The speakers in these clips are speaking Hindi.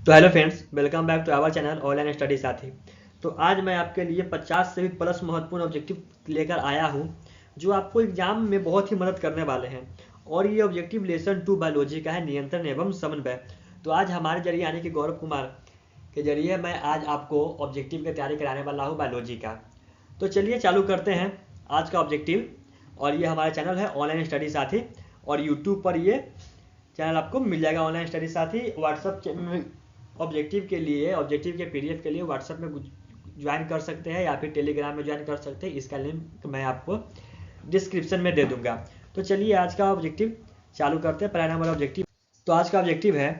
तो hello friends, welcome back to our channel online study साथी। तो आज मैं आपके लिए 50 से भी प्लस महत्वपूर्ण ऑब्जेक्टिव लेकर आया हूं जो आपको एग्जाम में बहुत ही मदद करने वाले हैं। और ये ऑब्जेक्टिव लेसन 2 बायोलॉजी का है, नियंत्रण एवं समन्वय। तो आज हमारे जरिए यानी कि गौरव कुमार के जरिए मैं आज आपको ऑब्जेक्टिव की तैयारी कराने वाला हूँ बायोलॉजी का। तो चलिए चालू करते हैं आज का ऑब्जेक्टिव। और ये हमारा चैनल है ऑनलाइन स्टडी साथी, और यूट्यूब पर ये चैनल आपको मिल जाएगा ऑनलाइन स्टडी साथी। व्हाट्सअप ऑब्जेक्टिव के लिए, ऑब्जेक्टिव के पीडीएफ के लिए व्हाट्सअप में ज्वाइन कर सकते हैं या फिर टेलीग्राम में ज्वाइन कर सकते हैं। इसका लिंक मैं आपको डिस्क्रिप्शन में दे दूंगा। तो चलिए आज का ऑब्जेक्टिव चालू करते हैं। पहला हमारा ऑब्जेक्टिव, तो आज का ऑब्जेक्टिव है,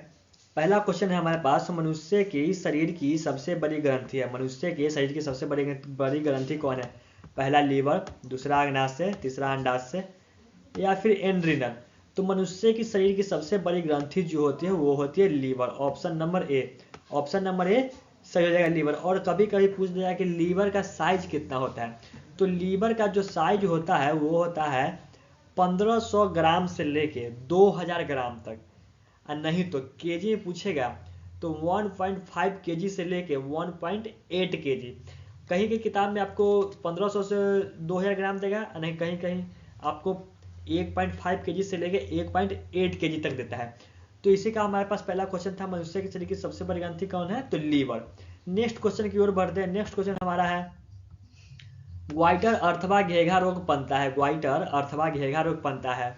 पहला क्वेश्चन है हमारे पास, मनुष्य की शरीर की सबसे बड़ी ग्रंथि है। मनुष्य के शरीर की सबसे बड़ी ग्रंथि कौन है? पहला लीवर, दूसरा अग्नाशय, तीसरा अंडाशय या फिर एंड्रिनल। तो मनुष्य की शरीर की सबसे बड़ी ग्रंथि जो होती है वो होती है liver. Option number A, option number A सही हो जाएगा, लीवर। और कभी कभी पूछ दिया कि लीवर का साइज कितना होता है, तो लीवर का जो साइज होता है वो होता है 1500 ग्राम से लेके 2000 ग्राम तक। और नहीं तो केजी में पूछेगा तो 1.5 केजी से लेके 1.8 केजी। कहीं की किताब में आपको 1500 से 2000 ग्राम देगा, नहीं कहीं कहीं आपको 1.5 केजी से लेके 1.8 केजी तक देता है। तो इसी का हमारे पास पहला क्वेश्चन था, मनुष्य के शरीर की सबसे बड़ी ग्रंथि कौन है? तो लीवर। नेक्स्ट क्वेश्चन की ओर बढ़ते हैं। नेक्स्ट क्वेश्चन हमारा है, ग्वाइटर अथवा घेघा रोग बनता है। ग्वाइटर अथवा घेघा रोग बनता है।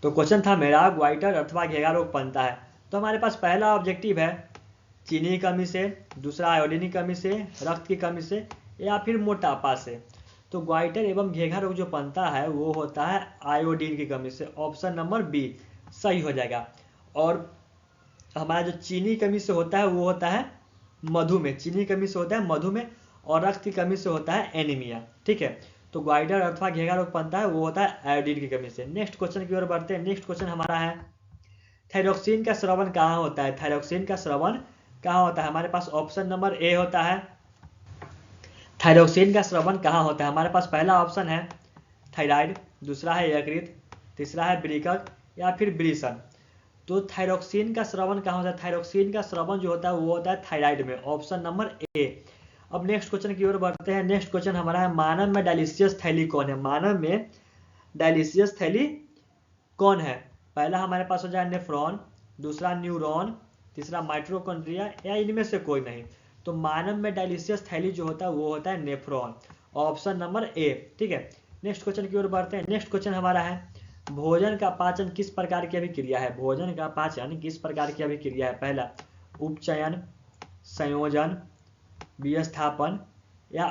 तो क्वेश्चन था मेरा, ग्वाइटर अथवा घेघा रोग बनता है। तो हमारे पास पहला ऑब्जेक्टिव है, चीनी की कमी से, दूसरा आयोडीन की कमी से, रक्त की कमी से या फिर मोटापा से। तो ग्वाइटर एवं घेघा रोग जो बनता है वो होता है आयोडीन की कमी से। ऑप्शन नंबर बी सही हो जाएगा। और हमारा जो चीनी की कमी से होता है वो होता है मधुमेह। चीनी की कमी से होता है मधुमेह, और रक्त की कमी से होता है एनीमिया। ठीक है, तो ग्वाइटर अथवा घेघा रोग बनता है वो होता है आयोडीन की कमी से। नेक्स्ट क्वेश्चन की ओर बढ़ते हैं। नेक्स्ट क्वेश्चन हमारा है, थायरोक्सिन का स्रावन कहाँ होता है? थायरोक्सिन का स्रावन कहाँ होता है? हमारे पास ऑप्शन नंबर ए होता है, थायरोक्सिन का स्रावन कहाँ होता है? हमारे पास पहला ऑप्शन है थायराइड, दूसरा है यकृत, तीसरा है वृक्क या फिर वृषण। तो थायरोक्सिन का स्रावन कहाँ होता है? थायरोक्सिन का स्रावन जो होता है वो होता है थायराइड में। ऑप्शन नंबर ए। अब नेक्स्ट क्वेश्चन की ओर बढ़ते हैं। नेक्स्ट क्वेश्चन हमारा है, मानव में डायलिसियस थैली कौन है? मानव में डायलिसियस थैली कौन है? पहला हमारे पास हो जाए नेफ्रॉन, दूसरा न्यूरॉन, तीसरा माइट्रोकॉन्ड्रिया या इनमें से कोई नहीं। तो मानव में डायलिसियस थैली जो होता है वो होता है नेफ्रॉन। Option number A. ठीक है, नेक्स्ट क्वेश्चन की ओर बढ़ते हैं। नेक्स्ट क्वेश्चन हमारा है, भोजन का पाचन किस प्रकार की अभिक्रिया है? भोजन का पाचन किस प्रकार की अभिक्रिया है? पहला उपचयन, संयोजन, विस्थापन या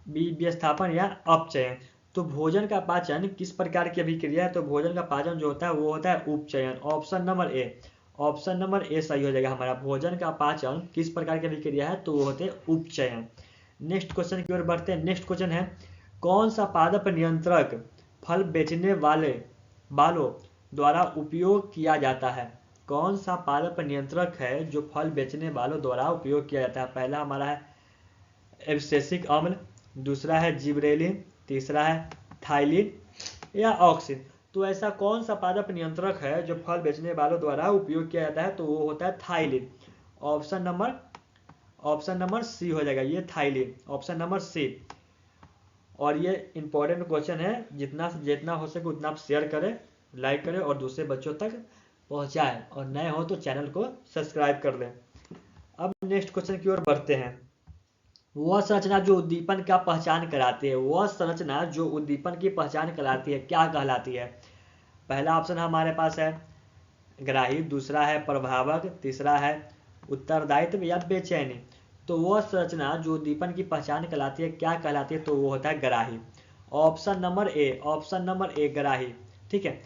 विस्थापन या अपचयन। तो भोजन का पाचन किस प्रकार की अभिक्रिया है? तो भोजन का पाचन जो होता है वो होता है उपचयन। Option number A, option number A सही हो जाएगा हमारा। भोजन का पाचन किस प्रकार की अभिक्रिया है? तो वो होते हैं उपचयन। नेक्स्ट क्वेश्चन की ओर बढ़ते हैं। नेक्स्ट क्वेश्चन है, कौन सा पादप नियंत्रक फल बेचने वालों द्वारा उपयोग किया जाता है? कौन सा पादप नियंत्रक है जो फल बेचने वालों द्वारा उपयोग किया जाता है? पहला हमारा है एब्सिसिक अम्ल, दूसरा है जिबरेलिन, तीसरा है थाइलिन या ऑक्सिन। तो ऐसा कौन सा पादप नियंत्रक है जो फल बेचने वालों द्वारा उपयोग किया जाता है? तो वो होता है थाइलिन। ऑप्शन नंबर सी हो जाएगा, ये थाइलिन, ऑप्शन नंबर सी। और ये इंपॉर्टेंट क्वेश्चन है, जितना जितना हो सके उतना आप शेयर करें, लाइक करें और दूसरे बच्चों तक पहुंचाएं। और नए हो तो चैनल को सब्सक्राइब कर लें। अब नेक्स्ट क्वेश्चन की ओर बढ़ते हैं, वह संरचना जो उद्दीपन का पहचान कराती है, वह संरचना जो उद्दीपन की पहचान कराती है क्या कहलाती है? पहला ऑप्शन हमारे पास है ग्राही, दूसरा है प्रभावक, तीसरा है उत्तरदायित्व या बेचैनी। तो वह संरचना जो उद्दीपन की पहचान कहलाती है क्या कहलाती है? तो वो होता है ग्राही। Option number A, option number ए ग्राही। ठीक है,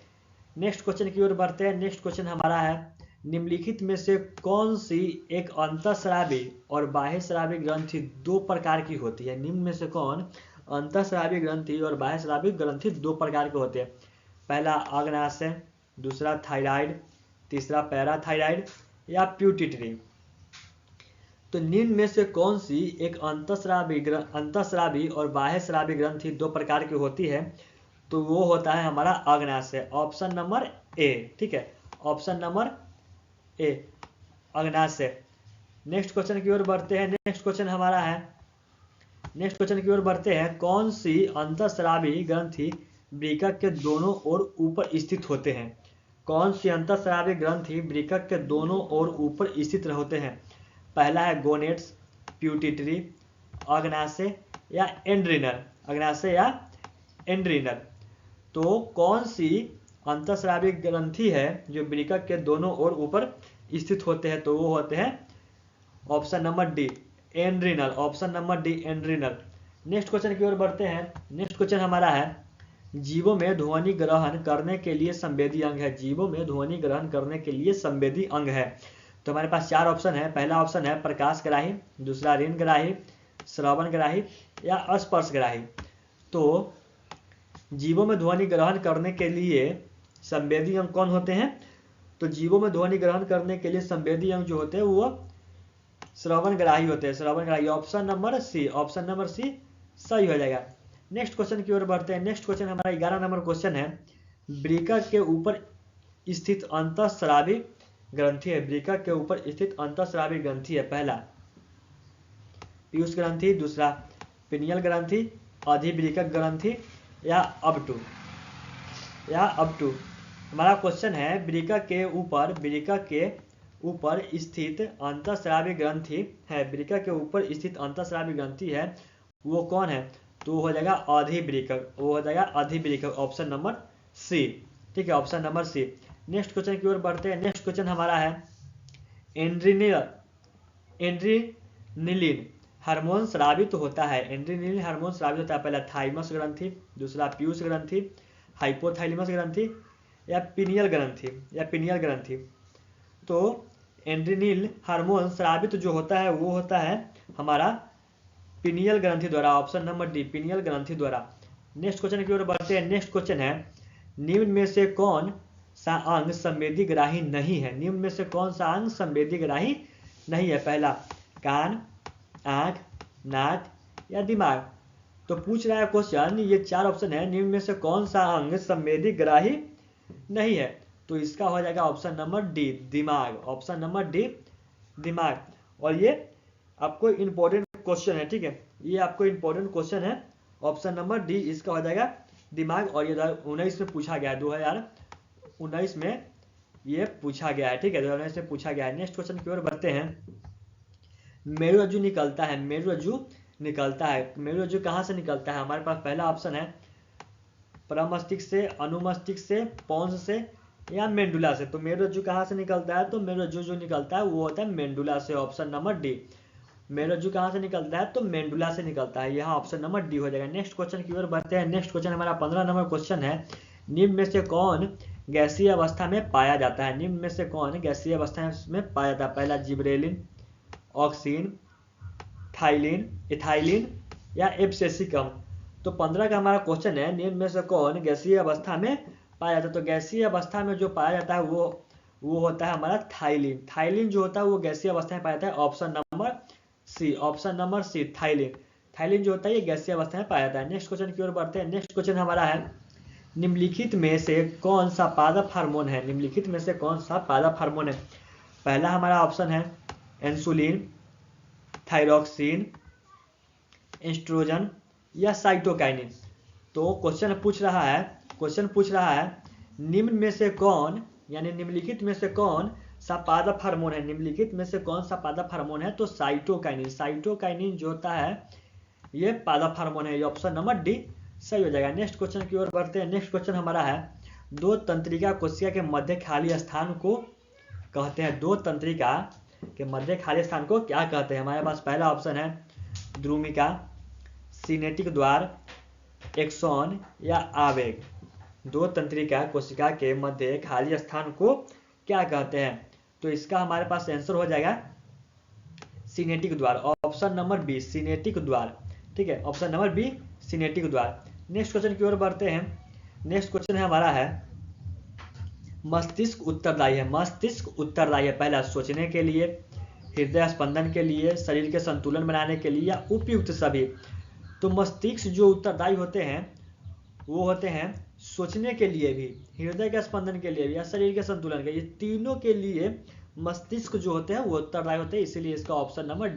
नेक्स्ट क्वेश्चन की ओर बढ़ते हैं। नेक्स्ट क्वेश्चन हमारा है, निम्नलिखित में से कौन सी एक अंतःस्रावी और बाह्यस्रावी ग्रंथि दो प्रकार की होती है? निम्न में से कौन अंतःस्रावी ग्रंथि और बाह्यस्रावी ग्रंथि दो प्रकार के होते हैं? पहला अग्नाशय, दूसरा थायराइड, तीसरा पैराथायराइड या प्यूटिटरी। तो निम्न में से कौन सी एक अंतःस्रावी और बाह्यस्रावी ग्रंथि दो प्रकार की होती है? तो वो होता है हमारा अग्नाशय। Option number A. ठीक है, ऑप्शन नंबर ए। अग्नाशय। नेक्स्ट क्वेश्चन की ओर बढ़ते हैं। नेक्स्ट क्वेश्चन की ओर बढ़ते हैं। कौन सी अंतःस्रावी ग्रंथि वृक्क के दोनों ओर ऊपर स्थित होते हैं? कौन सी अंतःस्रावी ग्रंथि वृक्क के दोनों ओर ऊपर स्थित होते हैं? पहला है गोनेट्स, प्यूटिटरी, अग्नाशय या एंड्रिनल। अग्नाशय या एंड्रिनल। तो कौन सी अंतःस्रावी ग्रंथि है जो वृक्क के दोनों ओर ऊपर स्थित होते हैं? तो वो होते हैं option number D, adrenal. Option number D, adrenal. Next question की ओर बढ़ते हैं। नेक्स्ट क्वेश्चन हमारा है जीवों में ध्वनि ग्रहण करने के लिए संवेदी अंग है। जीवों में ध्वनि ग्रहण करने के लिए संवेदी अंग है। तो हमारे पास 4 ऑप्शन है। पहला ऑप्शन है प्रकाश ग्राही, दूसरा ऋण ग्राही, श्रवण ग्राही या स्पर्श ग्राही। तो जीवों में ध्वनि ग्रहण करने के लिए संवेदी अंग कौन होते हैं? तो जीवों में ध्वनि ग्रहण करने के लिए संवेदी अंग जो होते हैं वो श्रवण ग्राही होते हैं। श्रवण ग्राही। Option number C, option number C सही हो जाएगा। नेक्स्ट क्वेश्चन की ओर बढ़ते हैं। नेक्स्ट क्वेश्चन हमारा 11 नंबर क्वेश्चन है। वृक्क के ऊपर स्थित अंतःस्रावी ग्रंथि है। वृक्क के ऊपर स्थित अंतःस्रावी ग्रंथि है। पहला पीयूष ग्रंथि, दूसरा पिनियल ग्रंथि, अधिवृक्क ग्रंथि या अबटू। हमारा क्वेश्चन है वृक्क के ऊपर स्थित अंतःस्रावी ग्रंथि है। वृक्क के ऊपर स्थित अंतःस्रावी ग्रंथि है वो कौन है? तो हो जाएगा अधिवृक्क। वो हो जाएगा अधिवृक्क। Option number C. ठीक है, option number C. Next question की ओर बढ़ते हैं। नेक्स्ट क्वेश्चन हमारा है एंड्रीनिलिन हार्मोन स्रावित होता है। एंड्रीनिलिन हार्मोन स्रावित होता है। पहला थाइमस ग्रंथि, दूसरा पीयूष ग्रंथि, हाइपोथैलेमस ग्रंथि या पिनियल ग्रंथि। तो एंड्रीनिल हार्मोन स्रावित जो होता है वो होता है हमारा पिनियल ग्रंथि द्वारा। ऑप्शन नंबर डी, पिनियल ग्रंथि द्वारा। नेक्स्ट क्वेश्चन की ओर बढ़ते हैं। नेक्स्ट क्वेश्चन है निम्न में से कौन सा अंग संवेदी ग्राही नहीं है? निम्न में से कौन सा अंग संवेदी ग्राही नहीं है? पहला कान, आंख, नाक या दिमाग। तो पूछ रहा है क्वेश्चन, ये 4 ऑप्शन है, निम्न में से कौन सा अंग संवेदी ग्राही नहीं है? तो इसका हो जाएगा ऑप्शन नंबर डी, दिमाग। ऑप्शन नंबर डी, दिमाग। और ये आपको इंपॉर्टेंट क्वेश्चन है। ठीक है, ये आपको इंपॉर्टेंट क्वेश्चन है। ऑप्शन नंबर डी इसका हो जाएगा दिमाग। और ये 2019 में पूछा गया है। 2019 में ये पूछा गया है। ठीक है, 2019 में पूछा गया है। नेक्स्ट क्वेश्चन की ओर बढ़ते हैं। मेरुरज्जु निकलता है। मेरुरज्जु कहाँ से निकलता है? हमारे पास पहला ऑप्शन है प्रमस्तिष्क से, अनुमस्तिष्क से, पोंस से या मेंडुला से। तो मेरुरज्जु कहाँ से निकलता है? तो मेरुरज्जु जो निकलता है वो होता है मेंडुला से। Option number D. मेरुरज्जु कहाँ से निकलता है? तो मेंडुला से निकलता है। यहाँ ऑप्शन नंबर डी हो जाएगा। नेक्स्ट क्वेश्चन की ओर बढ़ते हैं। नेक्स्ट क्वेश्चन हमारा 15 नंबर क्वेश्चन है। निम्न में से कौन गैसीय अवस्था में पाया जाता है? निम्न में से कौन गैसीय अवस्था में पाया जाता है? पहला जिब्रेलिन, ऑक्सीन, थाइलिन, इथाइलिन या एब्सिसिकम। तो 15 का हमारा क्वेश्चन है निम्न में से कौन गैसीय अवस्था में पाया जाता है? तो गैसीय अवस्था में जो पाया जाता है वो होता है हमारा थाइलिन। थाइलिन जो होता है वो गैसीय अवस्था में पाया जाता है। Option number C, option number C, ptyalin जो होता है ये गैसीय अवस्था में पाया जाता है। नेक्स्ट क्वेश्चन की ओर बढ़ते हैं। नेक्स्ट क्वेश्चन हमारा है निम्नलिखित में से कौन सा पादप हार्मोन है? निम्नलिखित में से कौन सा पादप हार्मोन है? पहला हमारा ऑप्शन है इंसुलिन, थायरॉक्सिन, एस्ट्रोजन या साइटोकाइनिन। तो क्वेश्चन पूछ रहा है निम्न में से कौन, यानी निम्नलिखित में से कौन सा पादप हार्मोन है? निम्नलिखित में से कौन सा पादप हार्मोन है? तो साइटोकाइनिन जो होता है ये पादप हार्मोन है। ये ऑप्शन नंबर डी सही हो जाएगा। नेक्स्ट क्वेश्चन की ओर बढ़ते हैं। नेक्स्ट क्वेश्चन हमारा है दो तंत्रिका कोशिका के मध्य खाली स्थान को कहते हैं। दो तंत्रिका के मध्य खाली स्थान को क्या कहते हैं? हमारे पास पहला ऑप्शन है द्रुमिका, सिनेटिक द्वार, एक्सॉन या आवेग। दो तंत्रिका कोशिका के मध्य खाली स्थान को क्या कहते हैं? तो इसका हमारे पास आंसर हो जाएगा सिनेटिक द्वार। ऑप्शन नंबर बी, सिनेटिक द्वार। ठीक है, ऑप्शन नंबर बी, सिनेटिक द्वार। नेक्स्ट क्वेश्चन की ओर बढ़ते हैं। नेक्स्ट क्वेश्चन है हमारा है मस्तिष्क उत्तरदायी है। पहला सोचने के लिए, हृदय स्पंदन के लिए, शरीर के संतुलन बनाने के लिए या उपयुक्त सभी। तो मस्तिष्क जो उत्तरदायी होते हैं वो होते हैं सोचने के लिए भी, हृदय के स्पंदन के लिए भी या शरीर के संतुलन के लिए, तीनों के लिए मस्तिष्क जो होते हैं वो उत्तरदायी होते हैं, इसीलिए इसका ऑप्शन नंबर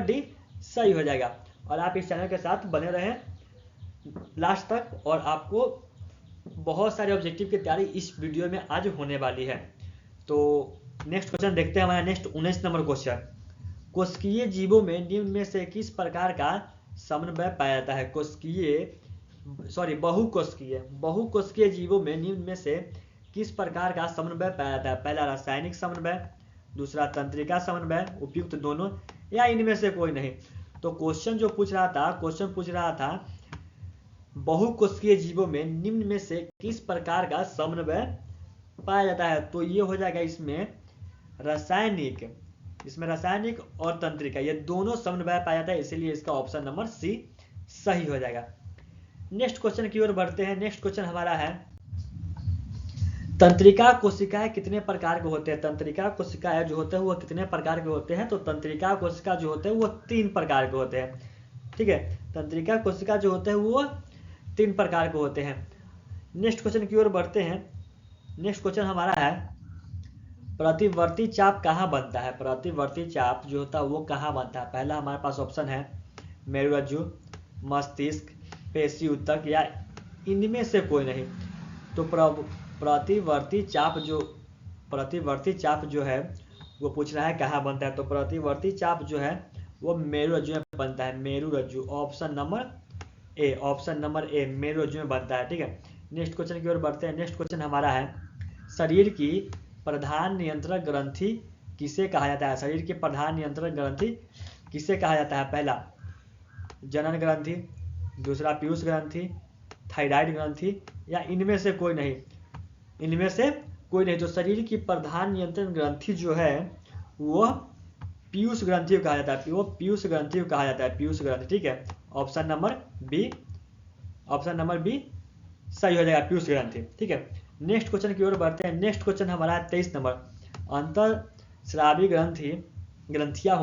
डी सही हो जाएगा। और आप इस चैनल के साथ बने रहें लास्ट तक, और आपको बहुत सारे ऑब्जेक्टिव की तैयारी इस वीडियो में आज होने वाली है। तो नेक्स्ट क्वेश्चन देखते हैं, हमारा नेक्स्ट 19 नंबर क्वेश्चन। कोशिकीय जीवों में निम्न में से किस प्रकार का समन्वय पाया जाता है? बहुकोशिकीय जीवों में निम्न में से किस प्रकार का समन्वय पाया जाता है? पहला रासायनिक समन्वय, दूसरा तंत्रिका समन्वय, उपयुक्त दोनों, या इनमें से कोई नहीं। तो क्वेश्चन पूछ रहा था बहुकोशिकीय जीवों में निम्न में से किस प्रकार का समन्वय पाया जाता है? तो ये हो जाएगा इसमें रासायनिक और तंत्रिका, ये दोनों समन्वय पाया जाता है, इसीलिए इसका ऑप्शन नंबर सी सही हो जाएगा। नेक्स्ट क्वेश्चन की ओर बढ़ते हैं। नेक्स्ट क्वेश्चन हमारा है, तंत्रिका कोशिकाएं कितने प्रकार के होते हैं? तंत्रिका कोशिकाएं जो होते हैं वो कितने प्रकार के होते हैं? तो तंत्रिका कोशिका जो होते हैं वो 3 प्रकार के होते हैं। ठीक है, तंत्रिका कोशिका जो होते हैं वो 3 प्रकार के होते हैं। नेक्स्ट क्वेश्चन की ओर बढ़ते हैं। नेक्स्ट क्वेश्चन हमारा है, प्रतिवर्ती चाप कहाँ बनता है? प्रतिवर्ती चाप जो होता है वो कहाँ बनता है? पहला हमारे पास ऑप्शन है मेरुरज्जु, मस्तिष्क, पेशी ऊतक, या इनमें से कोई नहीं। तो प्रतिवर्ती चाप जो है वो पूछ रहा है कहाँ बनता है। तो प्रतिवर्ती चाप जो है वो मेरुरज्जु में बनता है, मेरुरज्जु, ऑप्शन नंबर ए मेरुरज्जु में बनता है। ठीक है, नेक्स्ट क्वेश्चन की ओर बढ़ते हैं। नेक्स्ट क्वेश्चन हमारा है, शरीर की प्रधान नियंत्रण ग्रंथि किसे कहा जाता है? शरीर की प्रधान नियंत्रण ग्रंथि किसे कहा जाता है? पहला जनन ग्रंथि, दूसरा पीयूष ग्रंथि, थायराइड ग्रंथि, या इनमें से कोई नहीं। तो शरीर की प्रधान नियंत्रण ग्रंथि जो है वो पीयूष ग्रंथि को कहा जाता है, पीयूष ग्रंथि। ठीक है, ऑप्शन नंबर बी सही हो जाएगा, पीयूष ग्रंथि। ठीक है, नेक्स्ट क्वेश्चन की ओर बढ़ते हैं। नेक्स्ट क्वेश्चन हमारा है 23 नंबर, अंतःस्रावी ग्रंथियां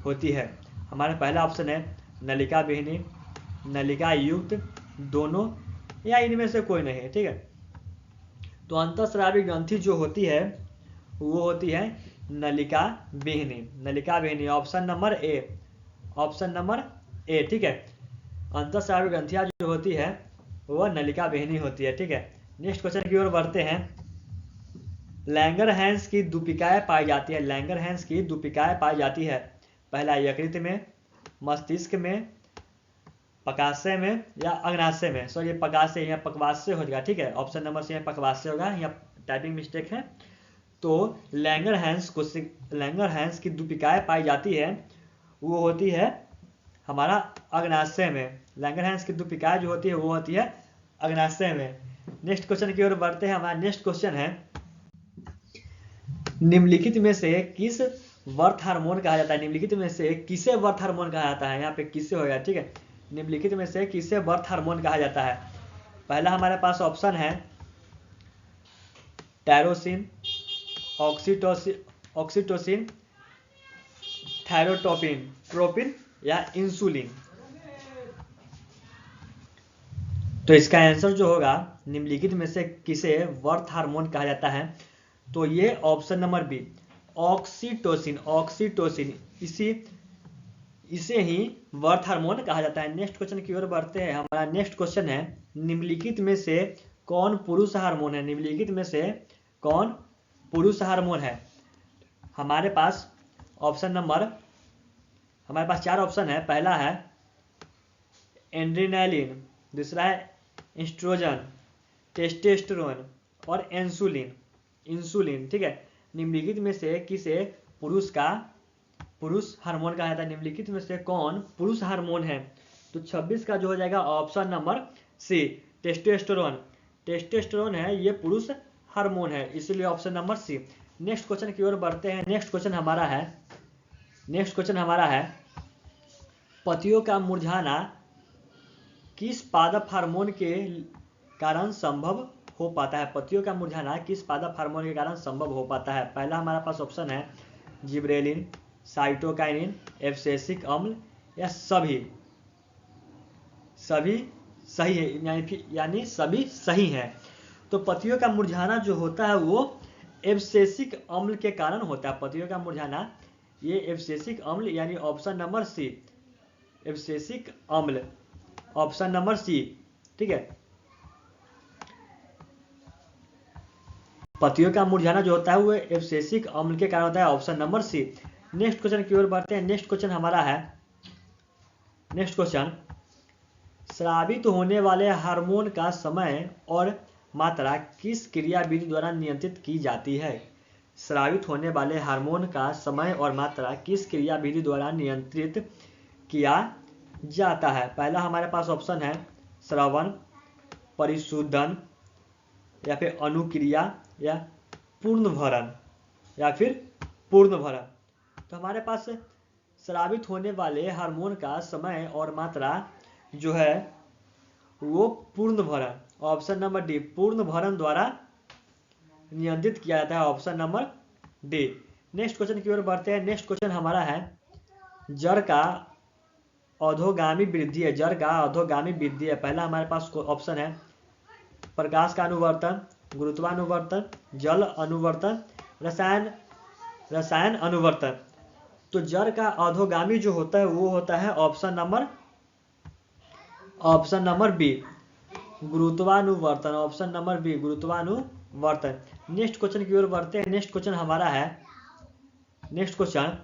होती है। हमारा पहला ऑप्शन है नलिका विहीनी, नलिका युक्त, दोनों, या इनमें से कोई नहीं। ठीक है, तो अंतःस्रावी ग्रंथि जो होती है वो होती है नलिका विहीनी, ऑप्शन नंबर ए। ठीक है, अंतःस्रावी ग्रंथियां जो होती है वो नलिका विहीनी होती है। ठीक है, नेक्स्ट क्वेश्चन की ओर बढ़ते हैं। लैंगरहैंस की दूपिकाएं पाई जाती है। पहला यकृत में, मस्तिष्क में, पकाशय में, या अग्नाशय में। सॉरी, पकाशय, यहाँ पकवाशय हो जाएगा। ठीक है, ऑप्शन नंबर सी पकवाशय होगा, यहाँ टाइपिंग मिस्टेक है। तो लैंगरहैंस की दूपिकाएं पाई जाती है वो होती है हमारा अग्नाशय में। लैंगरहैंस की दूपिकाएं जो होती है वो होती है अग्नाशय में। नेक्स्ट क्वेश्चन की ओर बढ़ते हैं। हमारा नेक्स्ट क्वेश्चन है, निम्नलिखित में से किस वर्थ हार्मोन कहा जाता है? निम्नलिखित में से किसे वर्थ हार्मोन कहा जाता है? यहाँ पे किसे होगा। ठीक है, निम्नलिखित में से किसे वर्थ हार्मोन कहा जाता है? पहला हमारे पास ऑप्शन है टायरोसिन, ऑक्सीटोसिन, थायरोटोपिन, ट्रोपिन, या इंसुलिन। तो इसका आंसर जो होगा, निम्नलिखित में से किसे वर्थ हार्मोन कहा जाता है? तो ये ऑप्शन नंबर बी, ऑक्सीटोसिन, इसे ही वर्थ हार्मोन कहा जाता है। नेक्स्ट क्वेश्चन की ओर बढ़ते हैं। हमारा नेक्स्ट क्वेश्चन है, निम्नलिखित में से कौन पुरुष हार्मोन है? हमारे पास चार ऑप्शन है। पहला है एड्रेनालिन, दूसरा है एस्ट्रोजन, टेस्टोस्टेरोन, और इंसुलिन। ठीक है, निम्नलिखित में से किसे पुरुष हार्मोन कहा जाता है? निम्नलिखित में से कौन पुरुष हार्मोन है? तो 26 का जो हो जाएगा ऑप्शन नंबर सी, टेस्टोस्टेरोन है, ये पुरुष हार्मोन है, इसलिए option number C. Next question की ओर बढ़ते हैं। नेक्स्ट क्वेश्चन हमारा है पतियों का मुरझाना किस पादप हार्मोन के कारण संभव हो पाता है? पतियों का मुरझाना किस पादप हार्मोन के कारण संभव हो पाता है? पहला हमारा पास ऑप्शन है जिब्रेलिन, साइटोकाइनिन, एब्सिसिक अम्ल, या सभी सही है, यानी सभी सही है। तो पतियों का मुरझाना जो होता है वो एब्सेसिक अम्ल के कारण होता है। पत्तियों का मुरझाना ये एब्सेसिक अम्ल यानी ऑप्शन नंबर सी, एब्सेसिक अम्ल, ऑप्शन नंबर सी, ठीक है। पत्तियों का मुरझाना जो होता है वो एब्सेसिक अम्ल के कारण होता है, option number C. Next question की ओर बढ़ते हैं। नेक्स्ट क्वेश्चन हमारा है, नेक्स्ट क्वेश्चन, स्रावित होने वाले हार्मोन का समय और मात्रा किस क्रियाविधि द्वारा नियंत्रित की जाती है? स्रावित होने वाले हार्मोन का समय और मात्रा किस क्रियाविधि द्वारा नियंत्रित किया जाता है? पहला हमारे पास ऑप्शन है स्रवण, परिशोधन, या फिर अनुक्रिया, या पूर्णभरण, या फिर पूर्णभरण। तो हमारे पास स्रावित होने वाले हार्मोन का समय और मात्रा जो है वो पूर्णभरण, ऑप्शन नंबर डी, पूर्णभरण द्वारा नियंत्रित किया जाता है, option number D. Next question की ओर बढ़ते हैं। नेक्स्ट क्वेश्चन हमारा है, जड़ का अधोगामी वृद्धि है, जड़ का अधोगामी वृद्धि है। पहला हमारे पास ऑप्शन है प्रकाश का अनुवर्तन, गुरुत्वानुवर्तन, जल अनुवर्तन, रसायन अनुवर्तन। तो जड़ का अधोगामी जो होता है वो होता है ऑप्शन नंबर बी, गुरुत्वानुवर्तन, ऑप्शन नंबर बी, गुरुत्वानुवर्तन। नेक्स्ट क्वेश्चन की ओर बढ़ते हैं। नेक्स्ट क्वेश्चन हमारा है, नेक्स्ट क्वेश्चन,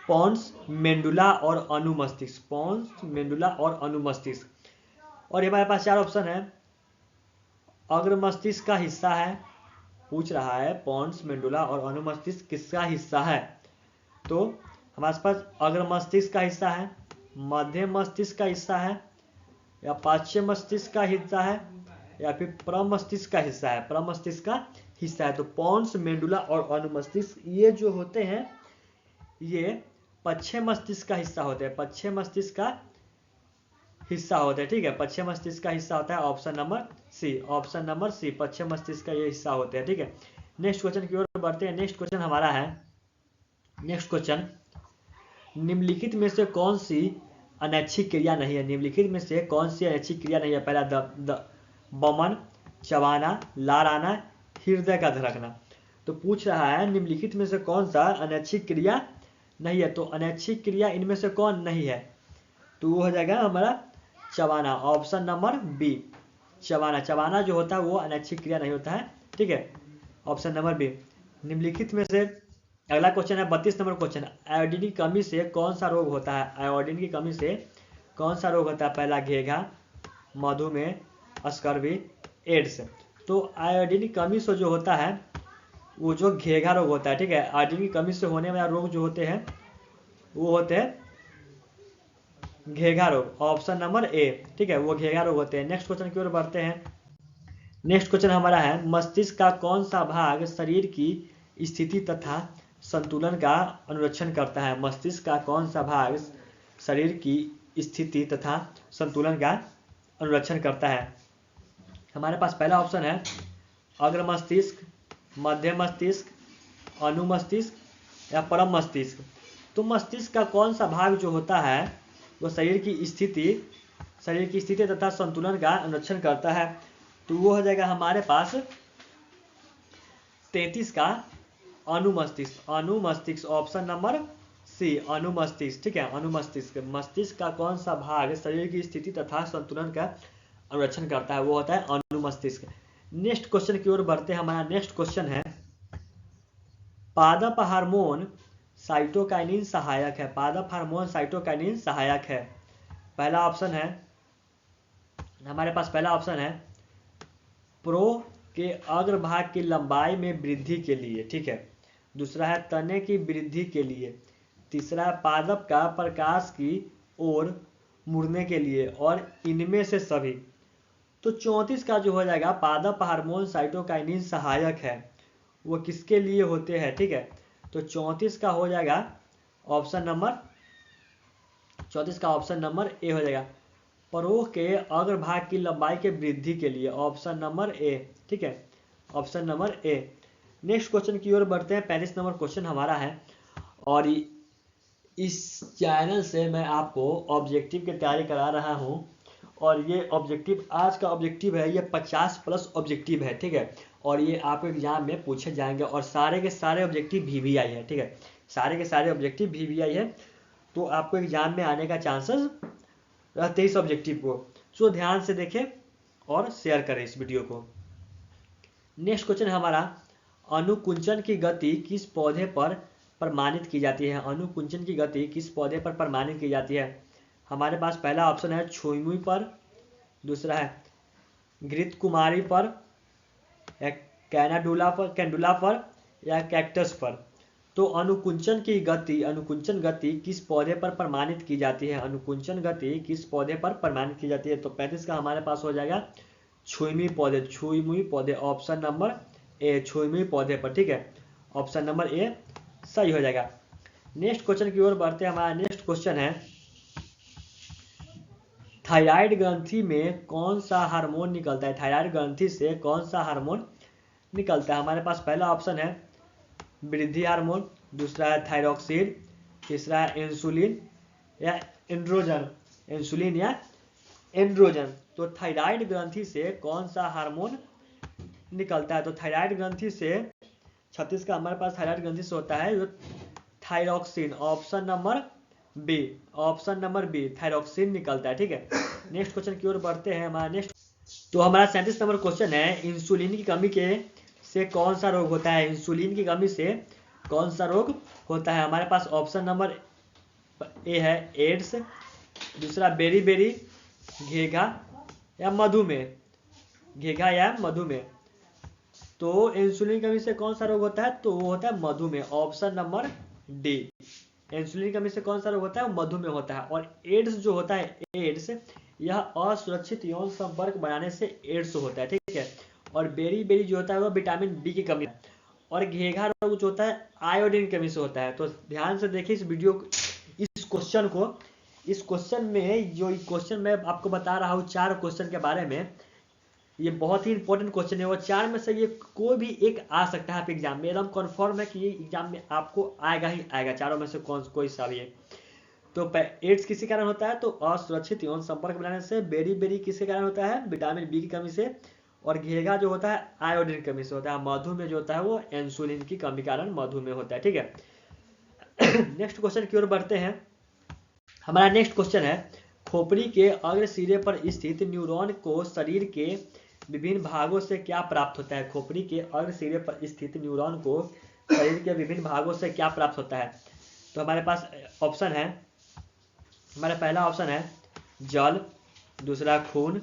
पोन्स, मेंडुला और अनुमस्तिष्क, पोन्स, मेंडुला और अनुमस्तिष्क। और हमारे पास चार ऑप्शन है। अग्र मस्तिष्क का हिस्सा है, पूछ रहा है पोन्स, मेंडुला और अनुमस्तिष्क किसका हिस्सा है? तो हमारे पास अग्र मस्तिष्क का हिस्सा है, मध्य मस्तिष्क का हिस्सा है, या पाश्चिम मस्तिष्क का हिस्सा है, या फिर प्रमस्तिष्क का हिस्सा है, प्रमस्तिष्क का हिस्सा है। तो पोन्स, मेंडुला और अनुमस्तिष्क ये जो होते हैं ये पश्चिम मस्तिष्क का हिस्सा होते हैं, पश्चिम मस्तिष्क का हिस्सा होता है, ठीक है। पश्चिम मस्तिष्क का हिस्सा होता है option number C, option number C, पश्चिम मस्तिष्क का ये हिस्सा होते हैं, ठीक है। नेक्स्ट क्वेश्चन की ओर बढ़ते हैं। नेक्स्ट क्वेश्चन हमारा है, नेक्स्ट क्वेश्चन, निम्नलिखित में से कौन सी अनैच्छिक क्रिया नहीं है? निम्नलिखित में से कौन सी अनैच्छिक क्रिया नहीं है? पहला बमन, चबाना, लार आना, हृदय का धड़कना। तो पूछ रहा है निम्नलिखित में से कौन सा अनैच्छिक क्रिया नहीं है? तो अनैच्छिक क्रिया इनमें से कौन नहीं है? तो वो हो जाएगा हमारा चबाना, ऑप्शन नंबर बी, चबाना। चबाना जो होता है वो अनैच्छिक क्रिया नहीं होता है, ठीक है, ऑप्शन नंबर बी। निम्नलिखित में से अगला क्वेश्चन है 32 नंबर क्वेश्चन, आयोडीन की कमी से कौन सा रोग होता है? आयोडीन की कमी से कौन सा रोग होता है? पहला घेघा, मधुमेह, स्कर्वी, एड्स। तो आयोडीन की कमी से जो होता है वो जो घेघा रोग होता है, ठीक है। आयोडीन की कमी से होने वाला रोग जो होते हैं वो होते हैं घेघा रोग, ऑप्शन नंबर ए, ठीक है, वो घेघा रोग होते हैं। नेक्स्ट क्वेश्चन की ओर बढ़ते हैं। नेक्स्ट क्वेश्चन हमारा है, मस्तिष्क का कौन सा भाग शरीर की स्थिति तथा संतुलन का अनुरक्षण करता है? मस्तिष्क का कौन सा भाग शरीर की स्थिति तथा संतुलन का अनुरक्षण करता है? हमारे पास पहला ऑप्शन है अग्र मस्तिष्क, मध्य मस्तिष्क, अनुमस्तिष्क, या परम मस्तिष्क। तो मस्तिष्क का कौन सा भाग जो होता है वो शरीर की स्थिति तथा संतुलन का अनुरक्षण करता है? तो वो हो जाएगा हमारे पास 33 का अनुमस्तिष्क, अनुमस्तिष्क, ऑप्शन नंबर सी, अनुमस्तिष्क, ठीक है, अनुमस्तिष्क। मस्तिष्क का कौन सा भाग शरीर की स्थिति तथा संतुलन का अनुरक्षण करता है? वो होता है अनुमस्तिष्क। नेक्स्ट क्वेश्चन की ओर बढ़ते हैं। हमारा नेक्स्ट क्वेश्चन है, पादप हार्मोन साइटोकाइनिन सहायक है, पादप हार्मोन साइटोकाइनिन सहायक है। पहला ऑप्शन है हमारे पास, पहला ऑप्शन है प्रो के अग्रभाग की लंबाई में वृद्धि के लिए, ठीक है। दूसरा है तने की वृद्धि के लिए। तीसरा है पादप का प्रकाश की ओर मुड़ने के लिए, और इनमें से सभी। तो 34 का जो हो जाएगा, पादप हार्मोन साइटोकाइनिन सहायक है, वो किसके लिए होते हैं, ठीक है। तो 34 का हो जाएगा ऑप्शन नंबर, 34 का ऑप्शन नंबर ए हो जाएगा, परोह के अग्रभाग की लंबाई के वृद्धि के लिए, ऑप्शन नंबर ए, ठीक है, ऑप्शन नंबर ए। नेक्स्ट क्वेश्चन की ओर बढ़ते हैं। 35 नंबर क्वेश्चन हमारा है, और इस चैनल से मैं आपको ऑब्जेक्टिव की तैयारी करा रहा हूं, और ये ऑब्जेक्टिव आज का ऑब्जेक्टिव है, ये 50 प्लस ऑब्जेक्टिव है, ठीक है। और ये आपको एग्जाम में पूछे जाएंगे और सारे के सारे ऑब्जेक्टिव VVI है, ठीक है। सारे के सारे ऑब्जेक्टिव VVI है, तो आपको एग्जाम में आने का चांसेस रहते हैं इस ऑब्जेक्टिव को। सो ध्यान से देखें और शेयर करें इस वीडियो को। नेक्स्ट क्वेश्चन है हमारा, अनुकुंचन की गति किस पौधे पर प्रमाणित की जाती है? अनुकुंचन की गति किस पौधे पर प्रमाणित की जाती है? हमारे पास पहला ऑप्शन है छुई पर, दूसरा है घृतकुमारी पर, या कैंडुला पर, या कैक्टस पर। तो अनुकुंचन गति किस पौधे पर प्रमाणित की जाती है? अनुकुंचन गति किस पौधे पर प्रमाणित की जाती है? तो 35 का हमारे पास हो जाएगा छुई पौधे, ऑप्शन नंबर ए, छुई पौधे पर, ठीक है। ऑप्शन नंबर ए सही हो जाएगा। नेक्स्ट क्वेश्चन की ओर बढ़ते हैं। हमारा नेक्स्ट क्वेश्चन है, थायराइड ग्रंथि में कौन सा हार्मोन निकलता है? थायराइड ग्रंथि से कौन सा हार्मोन निकलता है? हमारे पास पहला ऑप्शन है वृद्धि हार्मोन, दूसरा है थायरॉक्सिन, तीसरा है इंसुलिन या एंड्रोजन। तो थायराइड ग्रंथि से कौन सा हार्मोन निकलता है? तो थायराइड ग्रंथि से 36 का हमारे पास थायराइड ग्रंथि से होता है thyroxine, option number B thyroxine निकलता है, ठीक है। नेक्स्ट क्वेश्चन की ओर बढ़ते हैं। हमारा नेक्स्ट, तो हमारा 37 नंबर क्वेश्चन है, इंसुलिन की कमी से कौन सा रोग होता है? इंसुलिन की कमी से कौन सा रोग होता है? हमारे पास ऑप्शन नंबर ए है एड्स, दूसरा बेरी, घेघा या मधुमेह। तो इंसुलिन की कमी से कौन सा रोग होता है? तो वो होता है मधुमेह, ऑप्शन नंबर डी। इंसुलिन की कमी से कौन सा रोग होता है? मधुमेह होता है। और एड्स जो होता है, एड्स यह असुरक्षित यौन संपर्क बनाने से एड्स होता है, ठीक है। और बेरी जो होता है वो विटामिन बी की कमी है। और घेघा रोग जो होता है आयोडीन की कमी से होता है। तो ध्यान से देखिए इस वीडियो, इस क्वेश्चन को। इस क्वेश्चन में जो क्वेश्चन मैं आपको बता रहा हूँ 4 क्वेश्चन के बारे में, ये बहुत ही इंपॉर्टेंट क्वेश्चन है। और 4 में से ये कोई भी एक आ सकता है आप एग्जाम में, एकदम कन्फर्म है कि ये एग्जाम में आपको आएगा ही आएगा, चारों में से कोई सा भी है। तो एड्स किसी कारण होता है? तो असुरक्षित यौन संपर्क बनाने से। बेरी किसके कारण होता है? विटामिन बी की कमी से। और घेघा जो होता है आयोडीन की कमी से होता है। मधुमेह जो होता है वो इंसुलिन की कमी के कारण मधुमेह होता है, ठीक है। नेक्स्ट क्वेश्चन की ओर बढ़ते हैं। हमारा नेक्स्ट क्वेश्चन है, खोपड़ी के अग्र सिरे पर स्थित न्यूरॉन को शरीर के विभिन्न भागों से क्या प्राप्त होता है? खोपड़ी के अग्र सिरे पर स्थित न्यूरॉन को शरीर के विभिन्न भागों से क्या प्राप्त होता है? तो हमारे पास ऑप्शन है, हमारा पहला ऑप्शन है जल, दूसरा खून,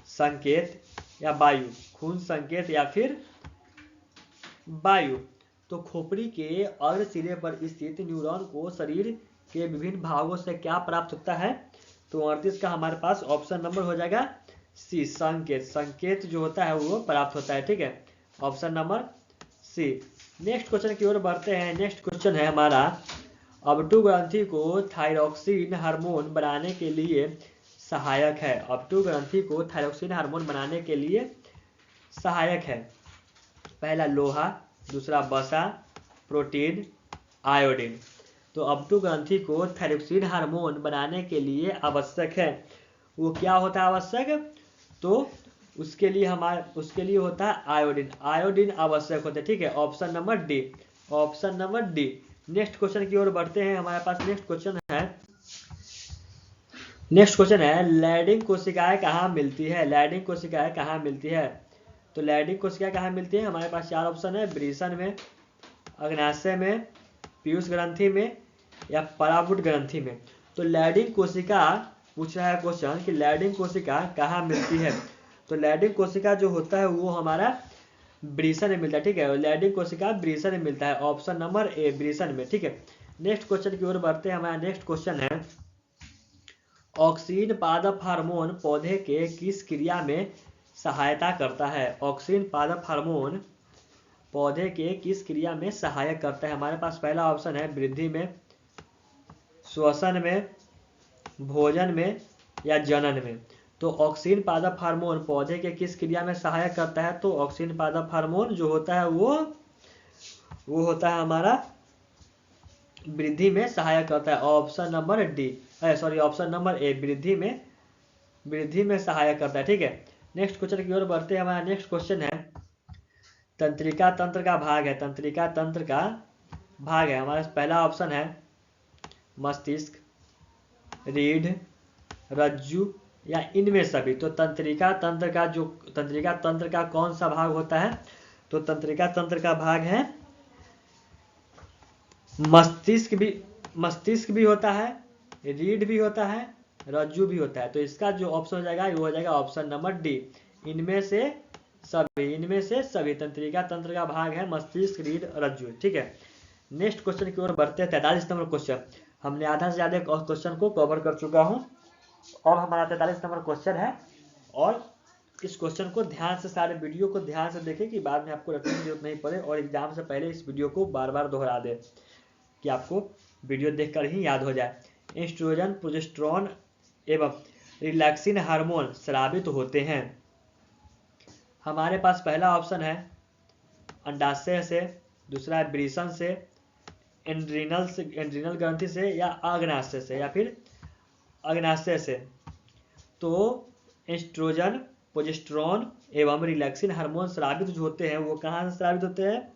संकेत या वायु। खून, संकेत या फिर वायु। तो खोपड़ी के अग्र सिरे पर स्थित न्यूरॉन को शरीर के विभिन्न भागों से क्या प्राप्त होता है? तो 38 का हमारे पास ऑप्शन नंबर हो जाएगा सी, संकेत जो होता है वो प्राप्त होता है, ठीक है। Option number C. Next question की ओर बढ़ते हैं। नेक्स्ट क्वेश्चन है हमारा, अबटू ग्रंथि को थायरॉक्सिन हार्मोन बनाने के लिए सहायक है। अबटू ग्रंथि को थायरॉक्सिन हार्मोन बनाने के लिए सहायक है। पहला लोहा, दूसरा वसा, प्रोटीन, आयोडीन। तो अबटू ग्रंथि को थायरॉक्सिन हार्मोन बनाने के लिए आवश्यक है, वो क्या होता है आवश्यक? तो उसके लिए होता है आयोडीन आवश्यक होता है, ठीक है। Option number D. Next question की ओर बढ़ते हैं। हमारे पास नेक्स्ट क्वेश्चन है, लैडिंग कोशिकाएं कहाँ मिलती है? लैडिंग कोशिकाएं कहाँ मिलती है? तो लैडिंग कोशिकाएं कहाँ मिलती है? हमारे पास 4 ऑप्शन है, ब्रीसन में, अग्नाशय में, पीयूष ग्रंथि में या पराबुट ग्रंथि में। तो लैडिंग कोशिका पूछ रहा है क्वेश्चन कि लैडिंग कोशिका कहाँ मिलती है? तो लैडिंग कोशिका जो होता है वो हमारा ब्रीसन में मिलता है, ठीक है। लैडिंग कोशिका ब्रीसन में मिलता है, ऑप्शन नंबर ए ब्रीसन में, ठीक है। नेक्स्ट क्वेश्चन की ओर बढ़ते हैं। हमारा नेक्स्ट क्वेश्चन है, ऑक्सीन पादप हार्मोन पौधे के किस क्रिया में सहायता करता है? ऑक्सीन पादप हार्मोन पौधे के किस क्रिया में सहायक करता है? हमारे पास पहला ऑप्शन है वृद्धि में, श्वसन में, भोजन में या जनन में। तो ऑक्सीन पादप हार्मोन पौधे के किस क्रिया में सहायक करता है? तो ऑक्सीन पादप हार्मोन जो होता है वो होता है हमारा वृद्धि में सहायक करता है, option number D, option number ए, वृद्धि में वृद्धि में सहायक करता है। ठीक है, नेक्स्ट क्वेश्चन की ओर बढ़ते हैं। हमारा नेक्स्ट क्वेश्चन है तंत्रिका तंत्र का भाग है। तंत्रिका तंत्र का भाग है, हमारा पहला ऑप्शन है मस्तिष्क, रीढ़, रज्जु या इनमें सभी। तो तंत्रिका तंत्र का कौन सा भाग होता है? तो तंत्रिका तंत्र का भाग है मस्तिष्क भी होता है, रीढ़ भी होता है, रज्जु भी होता है। तो इसका जो ऑप्शन हो जाएगा वो हो जाएगा ऑप्शन नंबर डी, इनमें से सभी तंत्रिका तंत्र का भाग है मस्तिष्क, रीढ़, रज्जु। ठीक है, नेक्स्ट क्वेश्चन की ओर बढ़ते हैं। 43 नंबर क्वेश्चन, हमने आधा से ज्यादा क्वेश्चन को कवर कर चुका हूं। अब हमारा 43 नंबर क्वेश्चन है, और इस क्वेश्चन को ध्यान से, सारे वीडियो को ध्यान से देखें कि बाद में आपको रटने की जरूरत नहीं पड़े, और एग्जाम से पहले इस वीडियो को बार बार दोहरा दे कि आपको वीडियो देखकर ही याद हो जाए। एस्ट्रोजन, प्रोजेस्टेरोन एवं रिलैक्सिन हार्मोन स्रावित होते हैं। हमारे पास पहला ऑप्शन है अंडाशय से, दूसरा है वृषण से, एड्रिनल ग्रंथि से, या अग्नाशय से, या फिर अग्नाशय से। तो एस्ट्रोजन, प्रोजेस्टेरोन एवं रिलैक्सिन हार्मोन स्रावित जो होते हैं वो कहाँ से स्रावित होते हैं?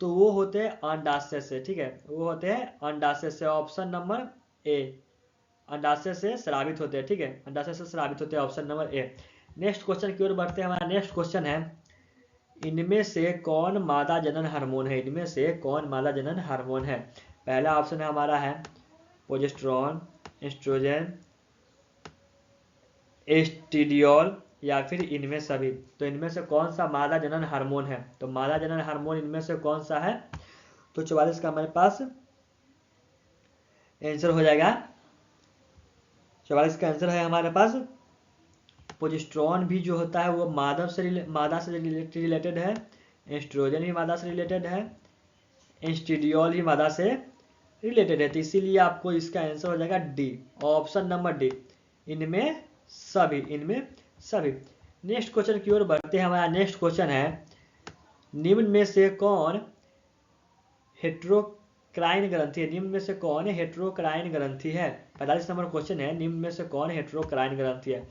तो वो होते हैं अंडाशय से। ठीक है, वो होते हैं अंडाशय से, ऑप्शन नंबर ए, अंडाशय से स्रावित होते हैं। ठीक है, अंडाशय से स्रावित होते हैं, ऑप्शन नंबर ए। नेक्स्ट क्वेश्चन की ओर बढ़ते हैं। हमारा नेक्स्ट क्वेश्चन है इनमें से कौन मादा जनन हार्मोन है? इनमें से कौन मादा जनन हार्मोन है? पहला ऑप्शन है हमारा है प्रोजेस्टेरोन, एस्ट्रोजन, एस्ट्रेडियोल, या फिर इनमें सभी। तो इनमें से कौन सा मादा जनन हार्मोन है? तो मादा जनन हार्मोन इनमें से कौन सा है? तो 44 का हमारे पास आंसर हो जाएगा। 44 का आंसर है हमारे पास प्रोजेस्टेरोन भी जो होता है वो मादा से रिलेटेड है, एस्ट्रोजन भी मादा से रिलेटेड है, एस्ट्रेडियोल भी मादा से रिलेटेड है। तो इसीलिए आपको इसका आंसर हो जाएगा डी, ऑप्शन नंबर डी, इनमें सभी। नेक्स्ट क्वेश्चन की ओर बढ़ते हैं। हमारा नेक्स्ट क्वेश्चन है निम्न में से कौन हेट्रोक्राइन ग्रंथि है? निम्न में से कौन हेट्रोक्राइन ग्रंथि है? 45 नंबर क्वेश्चन है, निम्न में से कौन हेट्रोक्राइन ग्रंथि है?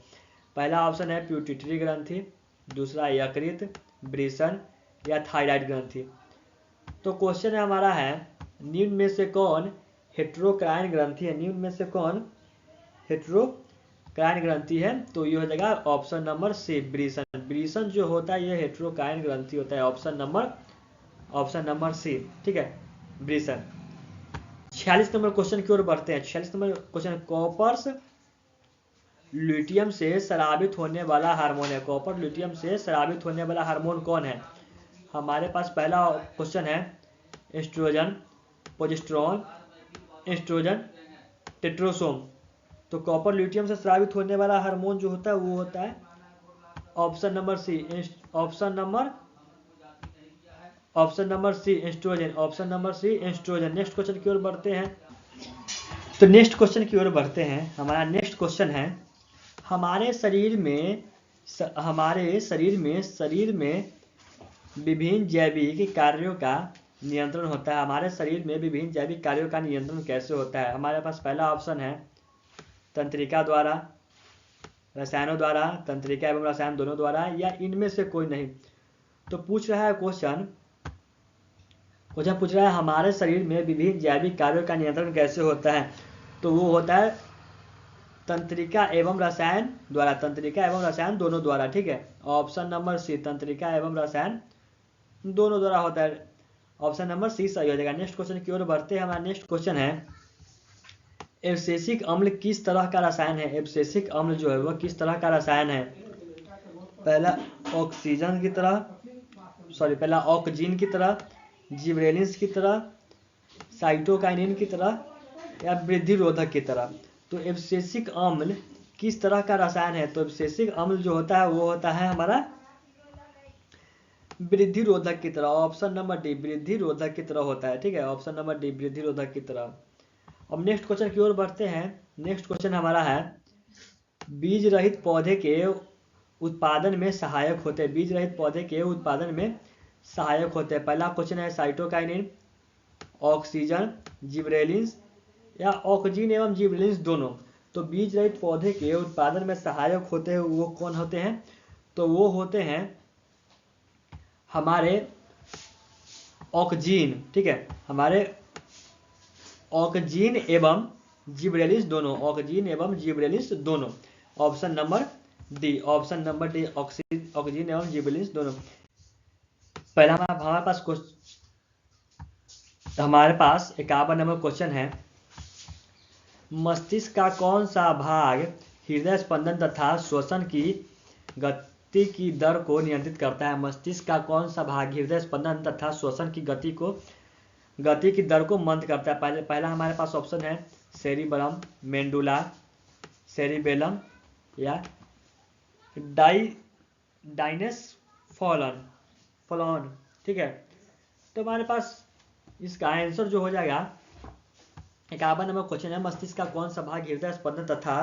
पहला ऑप्शन है प्यूटिटरी ग्रंथि, दूसरा यकृत, वृषण या थायराइड ग्रंथि। तो क्वेश्चन हमारा है निम्न में से कौन हेट्रोक्राइन ग्रंथि है? निम्न में से कौन हेट्रोक्राइन ग्रंथि है? तो ये हो जाएगा ऑप्शन नंबर सी, वृषण। वृषण जो होता है ये हेट्रोक्राइन ग्रंथि होता है, ऑप्शन नंबर सी। ठीक है, वृषण। 46 नंबर क्वेश्चन की ओर बढ़ते हैं। 46 नंबर क्वेश्चन, कॉपर्स ल्यूटियम से स्रावित होने वाला हार्मोन है। कॉपर ल्यूटियम से स्रावित होने वाला हार्मोन कौन है? हमारे पास पहला क्वेश्चन है एस्ट्रोजन, प्रोजेस्टेरोन, एस्ट्रोजन, टेट्रोसोम। तो कॉपर ल्यूटियम से स्रावित होने वाला हार्मोन जो होता है वो होता है option number C, option number C, estrogen, option number C, estrogen. Next question की ओर बढ़ते हैं। तो नेक्स्ट क्वेश्चन की ओर बढ़ते हैं। हमारा नेक्स्ट क्वेश्चन है हमारे शरीर में विभिन्न जैविक कार्यों का नियंत्रण होता है। हमारे शरीर में विभिन्न जैविक कार्यों का नियंत्रण कैसे होता है? हमारे पास पहला ऑप्शन है तंत्रिका द्वारा, रसायनों द्वारा, तंत्रिका एवं रसायन दोनों द्वारा, या इनमें से कोई नहीं। तो पूछ रहा है क्वेश्चन पूछ रहा है हमारे शरीर में विभिन्न जैविक कार्यों का नियंत्रण कैसे होता है? तो वो होता है तंत्रिका एवं रसायन द्वारा, तंत्रिका एवं रसायन दोनों द्वारा। ठीक है, ऑप्शन नंबर सी, तंत्रिका एवं रसायन दोनों द्वारा होता है, ऑप्शन नंबर सी सही हो जाएगा। नेक्स्ट क्वेश्चन की ओर बढ़ते हैं। हमारा नेक्स्ट क्वेश्चन है एब्सिसिक अम्ल किस तरह का रसायन है? एब्सिसिक अम्ल जो है वह किस तरह का रसायन है? पहला ऑक्सीजन की तरह, पहला ऑक्जीन की तरह, जिब्रेलिन्स की तरह, साइटोकाइनिन की तरह, या वृद्धि रोधक की तरह। तो एब्सिसिक अम्ल किस तरह का रसायन है? तो एब्सिसिक अम्ल जो होता है वो होता है हमारा वृद्धि रोधक की तरह, ऑप्शन नंबर डी, वृद्धि रोधक की तरह होता है। ठीक है, ऑप्शन नंबर डी, वृद्धि रोधक की तरह। अब नेक्स्ट क्वेश्चन की ओर बढ़ते हैं। नेक्स्ट क्वेश्चन हमारा है बीज रहित पौधे के उत्पादन में सहायक होते हैं। बीज रहित पौधे के उत्पादन में सहायक होते हैं। पहला क्वेश्चन है साइटोकाइनिन, ऑक्सीजन, जिब्रेलिन्स, या ऑक्सीजन एवं जिब्रेलिन्स दोनों। तो बीज रहित पौधे के उत्पादन में सहायक होते हैं वो कौन होते हैं? तो वो होते हैं हमारे ऑक्जीन, ठीक है, हमारे ऑक्जीन एवं जिब्रेलिस दोनों, ऑक्जीन एवं जिब्रेलिस दोनों। Option number D, option number D, oxygen एवं जिब्रेलिस दोनों। पहला हमारे पास 51 नंबर क्वेश्चन है, मस्तिष्क का कौन सा भाग हृदय स्पंदन तथा श्वसन की गति की दर को नियंत्रित करता है? मस्तिष्क का कौन सा भाग हृदय स्पंदन तथा श्वसन की गति की दर को मंद करता है? पहला हमारे पास ऑप्शन है सेरिबरम, मेंडुला, सेरिबेलम या डाइनेस फॉलन, ठीक है। तो हमारे पास इसका आंसर जो हो जाएगा 51 नंबर क्वेश्चन है, मस्तिष्क का कौन सा भाग हृदय स्पंदन तथा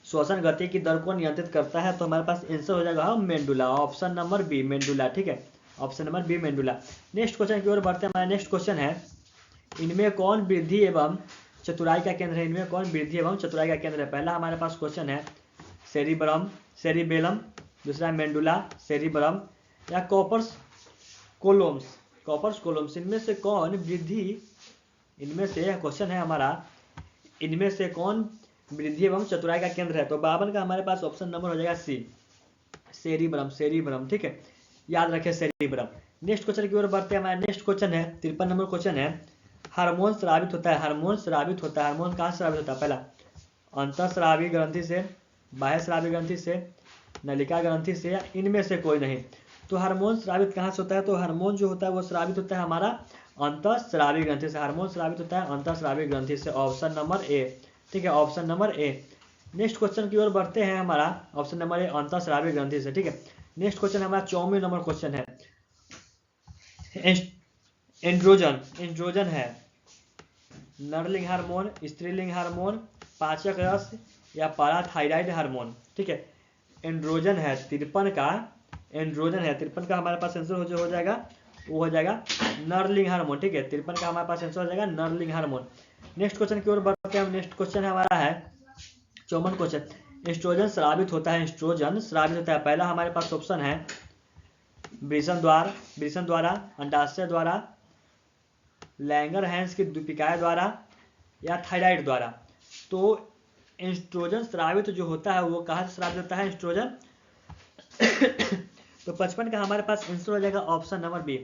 श्वसन गति की दर को नियंत्रित करता है? तो हमारे पास आंसर हो जाएगा medulla, option number B, medulla, ठीक है, option number B, medulla. Next question की ओर बढ़ते हैं। हमारा नेक्स्ट क्वेश्चन है, इनमें कौन वृद्धि एवं चतुराई का केंद्र है? इनमें कौन वृद्धि एवं चतुराई का केंद्र है? पहला हमारे पास क्वेश्चन है सेरिबेलम, दूसरा मेंडुला, सेरिबरम या कॉपर्स कोलोम्स। इनमें से कौन वृद्धि, इनमें से क्वेश्चन है हमारा, इनमें से कौन वृद्धि एवं चतुराई का केंद्र है? तो 52 का हमारे पास ऑप्शन नंबर हो जाएगा सी, सेरिबरम, ठीक है, याद रखें सेरिबरम। नेक्स्ट क्वेश्चन की ओर बढ़ते हैं। हमारा नेक्स्ट क्वेश्चन है 53 नंबर क्वेश्चन है, हार्मोन स्रावित होता है, हार्मोन कहाँ स्रावित होता है? पहला अंतःस्रावी ग्रंथि से, बाह्य स्रावी ग्रंथि से, नलिका ग्रंथि से या इनमें से कोई नहीं। तो हार्मोन स्रावित कहाँ से होता है? तो हार्मोन जो होता है वो स्रावित होता है हमारा अंतःस्रावी ग्रंथि से, हार्मोन स्रावित होता है अंतःस्रावी ग्रंथि से, ऑप्शन नंबर ए, ठीक है, ऑप्शन नंबर ए। नेक्स्ट क्वेश्चन की ओर बढ़ते हैं। हमारा ऑप्शन नंबर ए, अंतःस्रावी ग्रंथि से, ठीक है। नेक्स्ट क्वेश्चन हमारा 54 नंबर क्वेश्चन है, एंड्रोजन है नरलिंग हार्मोन, स्त्रीलिंग हार्मोन, पाचक रस या पाराथायराइड हार्मोन, ठीक है। एंड्रोजन है 53 का, हमारे पास आंसर हो जाएगा, वो हो जाएगा नरलिंग हार्मोन, ठीक है, 53 का हमारे पास आंसर हो जाएगा नरलिंग हार्मोन। नेक्स्ट क्वेश्चन की ओर बढ़ते हैं हम। नेक्स्ट क्वेश्चन हमारा है 54 क्वेश्चन, एस्ट्रोजन स्रावित होता है, पहला हमारे पास ऑप्शन है वृषण द्वारा, अंडाशय द्वारा, लैंगर-हैंस की दीपिकाएं द्वारा या थायराइड द्वारा। तो एस्ट्रोजन स्रावित जो होता है वो कहाँ से स्रावित होता है एस्ट्रोजन? तो 55 का हमारे पास आंसर हो जाएगा ऑप्शन नंबर बी,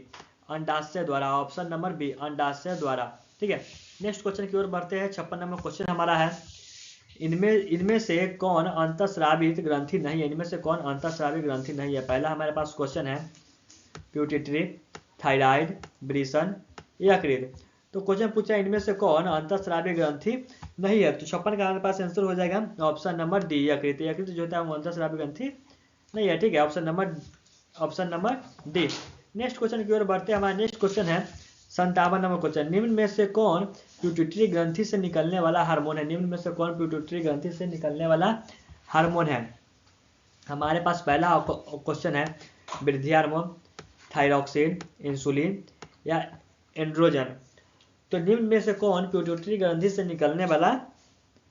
अंडाशय द्वारा, ऑप्शन नंबर बी, अंडाशय द्वारा, ठीक है। नेक्स्ट क्वेश्चन की ओर बढ़ते हैं। 56 नंबर क्वेश्चन हमारा है, इनमें से कौन अंतःस्रावित ग्रंथि नहीं है? इनमें से कौन अंतःस्रावी ग्रंथि नहीं है? पहला हमारे पास क्वेश्चन है प्यूटिटरी, थायराइड, वृषण, यकृत। तो क्वेश्चन पूछा इनमें से कौन अंतःस्रावी ग्रंथि नहीं है? तो 56 का हमारे पास आंसर हो जाएगा ऑप्शन नंबर डी, यकृत जो होता है वो अंतःस्रावी ग्रंथि नहीं है, ठीक है, option number D. Next question की ओर बढ़ते हैं। हमारा नेक्स्ट क्वेश्चन है 57 नंबर क्वेश्चन, निम्न में से कौन प्यूटिटरी ग्रंथि से निकलने वाला हार्मोन है? निम्न में से कौन प्यूटिटरी ग्रंथि से निकलने वाला हार्मोन है? हमारे पास पहला क्वेश्चन है वृद्धि हार्मोन, थायरॉक्सिन, इंसुलिन या एंड्रोजन। तो निम्न में से कौन प्यूटिटरी ग्रंथि से निकलने वाला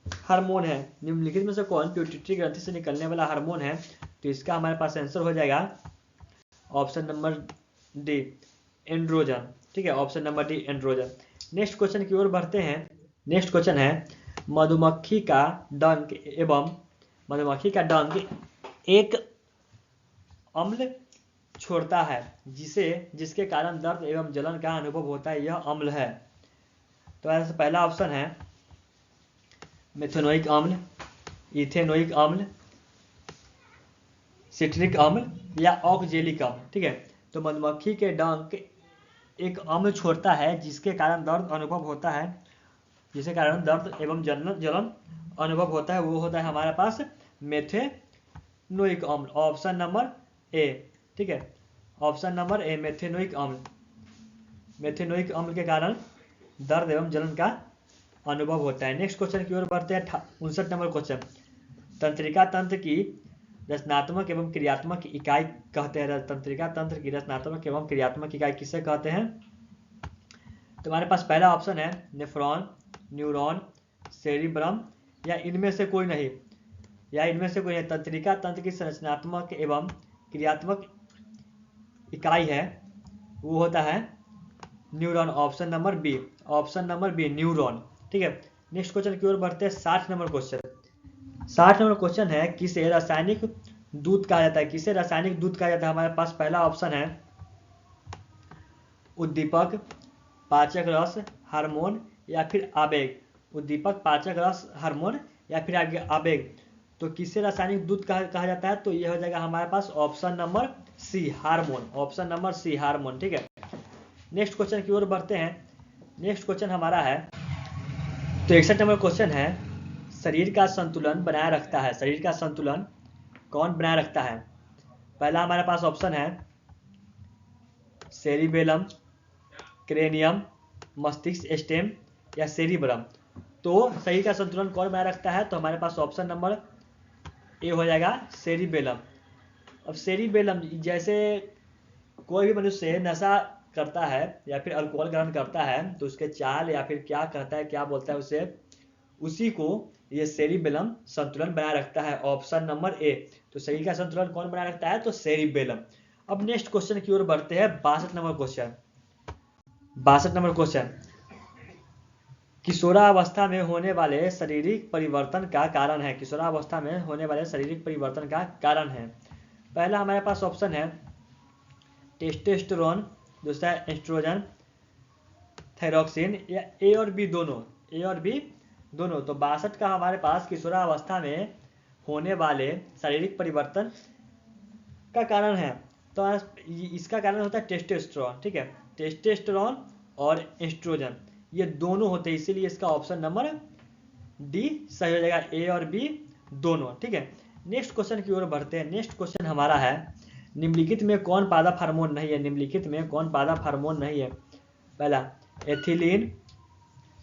हार्मोन है? निम्नलिखित में से कौन प्यूटिटरी ग्रंथि से निकलने वाला हार्मोन है? तो इसका हमारे पास आंसर हो जाएगा ऑप्शन नंबर डी, एंड्रोजन, ठीक है, option number D, androgen. Next question की ओर बढ़ते हैं। नेक्स्ट क्वेश्चन है मधुमक्खी का डंक एक अम्ल छोड़ता है जिसके कारण दर्द एवं जलन का अनुभव होता है, यह अम्ल है। तो ऐसा पहला ऑप्शन है मेथनोइक अम्ल, इथेनोइक अम्ल, सिट्रिक अम्ल या ऑक्जेलिक अम्ल, ठीक है। तो मधुमक्खी के डंक एक अम्ल छोड़ता है जिसके कारण दर्द अनुभव होता है, जिसके कारण दर्द एवं जलन अनुभव होता है, वो होता है हमारे पास मेथेनोइक अम्ल, ऑप्शन नंबर ए, ठीक है, ऑप्शन नंबर ए, मेथेनोइक अम्ल के कारण दर्द एवं जलन का अनुभव होता है। नेक्स्ट क्वेश्चन की ओर बढ़ते हैं। 59 नंबर क्वेश्चन, तंत्रिका तंत्र की रचनात्मक एवं क्रियात्मक इकाई कहते हैं? तंत्रिका तंत्र की रचनात्मक एवं क्रियात्मक इकाई किसे कहते हैं? तो हमारे पास पहला ऑप्शन है नेफ्रॉन, न्यूरॉन, सेरिब्रम या इनमें से कोई नहीं, तंत्रिका तंत्र की संरचनात्मक एवं क्रियात्मक इकाई है वो होता है neuron. Option number B neuron. ठीक है, नेक्स्ट क्वेश्चन की ओर बढ़ते हैं। 60 नंबर क्वेश्चन है किसे रासायनिक दूध कहा जाता है? हमारे पास पहला ऑप्शन है उद्दीपक, पाचक रस, हार्मोन या फिर आवेग। उद्दीपक, पाचक रस, हार्मोन या फिर आवेग। तो किसे रासायनिक दूध कहा जाता है? तो यह हो जाएगा हमारे पास ऑप्शन नंबर सी हार्मोन। ठीक है, नेक्स्ट क्वेश्चन की ओर बढ़ते हैं। नेक्स्ट क्वेश्चन हमारा है, तो 61 नंबर क्वेश्चन है, शरीर का संतुलन कौन बनाए रखता है? पहला हमारे पास ऑप्शन है सेरिबेलम, क्रेनियम, मस्तिष्क स्टेम या सेरिब्रम। तो शरीर का संतुलन कौन बनाए रखता है? तो हमारे पास ऑप्शन नंबर ए हो जाएगा सेरिबेलम। अब सेरिबेलम, जैसे कोई भी मनुष्य नशा करता है या फिर अल्कोहल ग्रहण करता है तो उसके चाल या फिर क्या कहता है, क्या बोलता है उसे, उसी को ये सेरिबेलम संतुलन बनाए रखता है। ऑप्शन नंबर ए। तो शरीर का संतुलन कौन बनाए रखता है? तो सेरिबेलम। अब नेक्स्ट क्वेश्चन की ओर बढ़ते हैं। 62 नंबर क्वेश्चन, किशोरावस्था में होने वाले शारीरिक परिवर्तन का कारण है। पहला हमारे पास ऑप्शन है टेस्टोस्टेरोन, दूसरा है एस्ट्रोजन, थायरॉक्सिन या ए और बी दोनों। तो 62 का हमारे पास किशोरावस्था में होने वाले शारीरिक परिवर्तन का कारण है, तो इसका कारण होता है टेस्टोस्टेरोन। ठीक है, टेस्टोस्टेरोन और एस्ट्रोजन ये दोनों होते हैं, इसीलिए इसका ऑप्शन नंबर डी सही हो जाएगा, ए और बी दोनों। ठीक है, नेक्स्ट क्वेश्चन की ओर बढ़ते हैं। नेक्स्ट क्वेश्चन हमारा है, निम्नलिखित में कौन पादप हार्मोन नहीं है? पहला एथिलीन,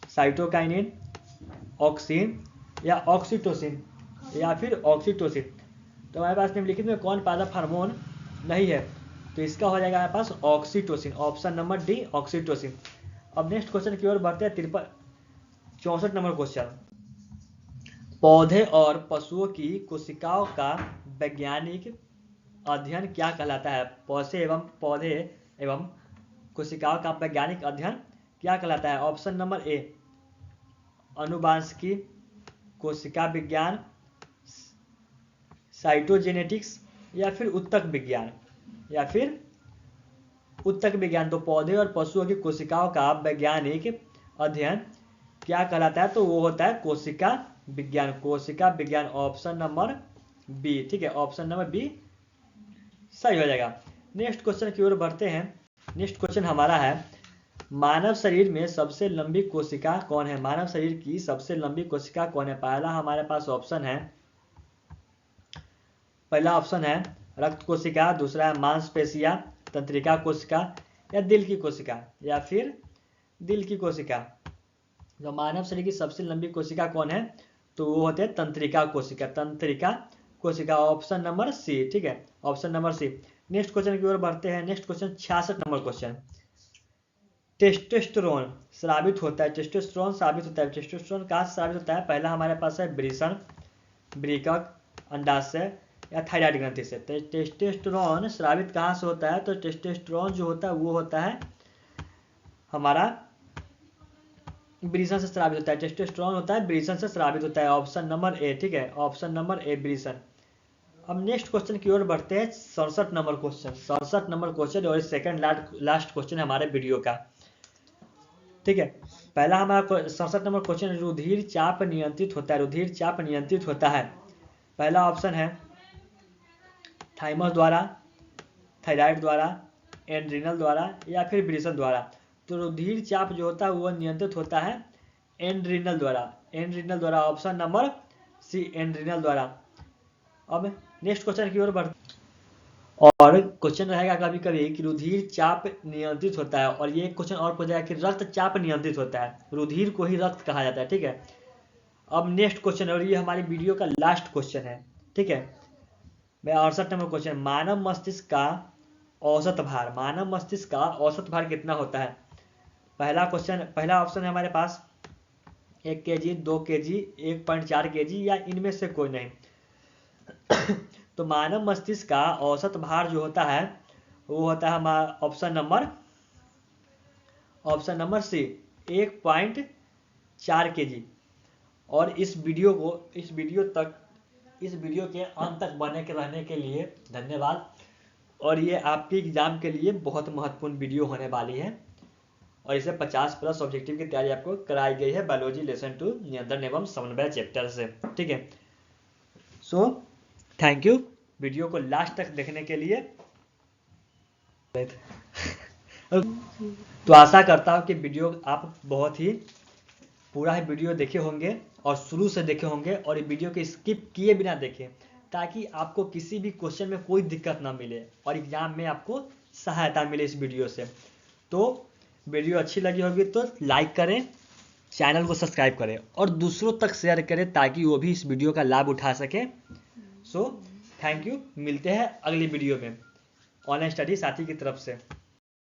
साइटोकाइनिन, ऑक्सिन या ऑक्सीटोसिन या फिर ऑक्सीटोसिन। तो हमारे पास निम्नलिखित में कौन पादप हार्मोन नहीं है? तो इसका हो जाएगा हमारे पास oxytocin. Option number D oxytocin. अब नेक्स्ट क्वेश्चन की ओर बढ़ते हैं। 64 नंबर क्वेश्चन, पौधे और पशुओं की कोशिकाओं का वैज्ञानिक अध्ययन क्या कहलाता है? पौधे एवं कोशिकाओं का वैज्ञानिक अध्ययन क्या कहलाता है? ऑप्शन नंबर ए अनुवांशिकी, कोशिका विज्ञान, साइटोजेनेटिक्स या फिर उत्तक विज्ञान। तो पौधे और पशुओं की कोशिकाओं का वैज्ञानिक अध्ययन क्या कहलाता है? तो वो होता है कोशिका विज्ञान। Option number B. ठीक है, ऑप्शन नंबर बी सही हो जाएगा। नेक्स्ट क्वेश्चन की ओर बढ़ते हैं। नेक्स्ट क्वेश्चन हमारा है, मानव शरीर में सबसे लंबी कोशिका कौन है? पहला हमारे पास ऑप्शन है रक्त कोशिका, दूसरा है मांसपेशियां, तंत्रिका कोशिका या दिल की कोशिका। तो मानव शरीर की सबसे लंबी कोशिका कौन है? तो वो होते हैं तंत्रिका कोशिका। Option number C. ठीक है, option number C. Next question की ओर बढ़ते हैं। Next question 66 number question, testosterone स्रावित होता है। टेस्टोस्टेरोन कहाँ से स्रावित होता है? पहला हमारे पास है वृषण, वृकक, अंडाशय या थायराइड ग्रंथि से। टेस्टोस्टेरोन स्रावित कहाँ से होता है? तो टेस्टोस्टेरोन जो होता है वो होता है हमारा वृषण से स्रावित होता है। टेस्टोस्टेरोन होता है वृषण से स्रावित होता है। Option number A. ठीक है, ऑप्शन नंबर ए वृषण। अब नेक्स्ट क्वेश्चन की ओर बढ़ते हैं। 67 नंबर क्वेश्चन और सेकंड लास्ट क्वेश्चन हमारे वीडियो का। ठीक है, पहला हमारा 67 नंबर क्वेश्चन, रुधिर चाप नियंत्रित होता है। पहला ऑप्शन है थाइमस द्वारा, थायराइड द्वारा, एड्रिनल द्वारा या फिर वृषण द्वारा। तो रुधिर चाप जो होता है वो नियंत्रित होता है एड्रिनल द्वारा। ऑप्शन नंबर सी एड्रिनल द्वारा। अब नेक्स्ट क्वेश्चन की ओर बढ़ते, और क्वेश्चन रहेगा कभी कभी कि रुधिर चाप नियंत्रित होता है, और ये क्वेश्चन और पूछा जाएगा कि रक्तचाप नियंत्रित होता है। रुधिर को ही रक्त कहा जाता है। ठीक है, अब नेक्स्ट क्वेश्चन, और ये हमारी वीडियो का लास्ट क्वेश्चन है। ठीक है, 68 नंबर क्वेश्चन, मानव मस्तिष्क का औसत भार कितना होता है? पहला ऑप्शन है हमारे पास 1 kg, 2 kg, 1.4 kg या इनमें से कोई नहीं। तो मानव मस्तिष्क का औसत भार जो होता है वो होता है हमारा ऑप्शन नंबर सी 1.4 kg। और इस वीडियो के अंत तक बने के रहने के लिए धन्यवाद। और ये आपके एग्जाम के लिए बहुत महत्वपूर्ण वीडियो होने वाली है और इसे 50+ ऑब्जेक्टिव की तैयारी आपको कराई गई है बायोलॉजी लेसन 2 नियंत्रण एवं समन्वय चैप्टर से। ठीक है, सो थैंक यू वीडियो को लास्ट तक देखने के लिए। तो आशा करता हूँ कि वीडियो आप बहुत ही पूरा ही वीडियो देखे होंगे और शुरू से देखे होंगे और ये वीडियो को स्किप किए बिना देखें, ताकि आपको किसी भी क्वेश्चन में कोई दिक्कत ना मिले और एग्जाम में आपको सहायता मिले इस वीडियो से। तो वीडियो अच्छी लगी होगी तो लाइक करें, चैनल को सब्सक्राइब करें और दूसरों तक शेयर करें ताकि वो भी इस वीडियो का लाभ उठा सके। सो थैंक यू, मिलते हैं अगली वीडियो में ऑनलाइन स्टडी साथी की तरफ से।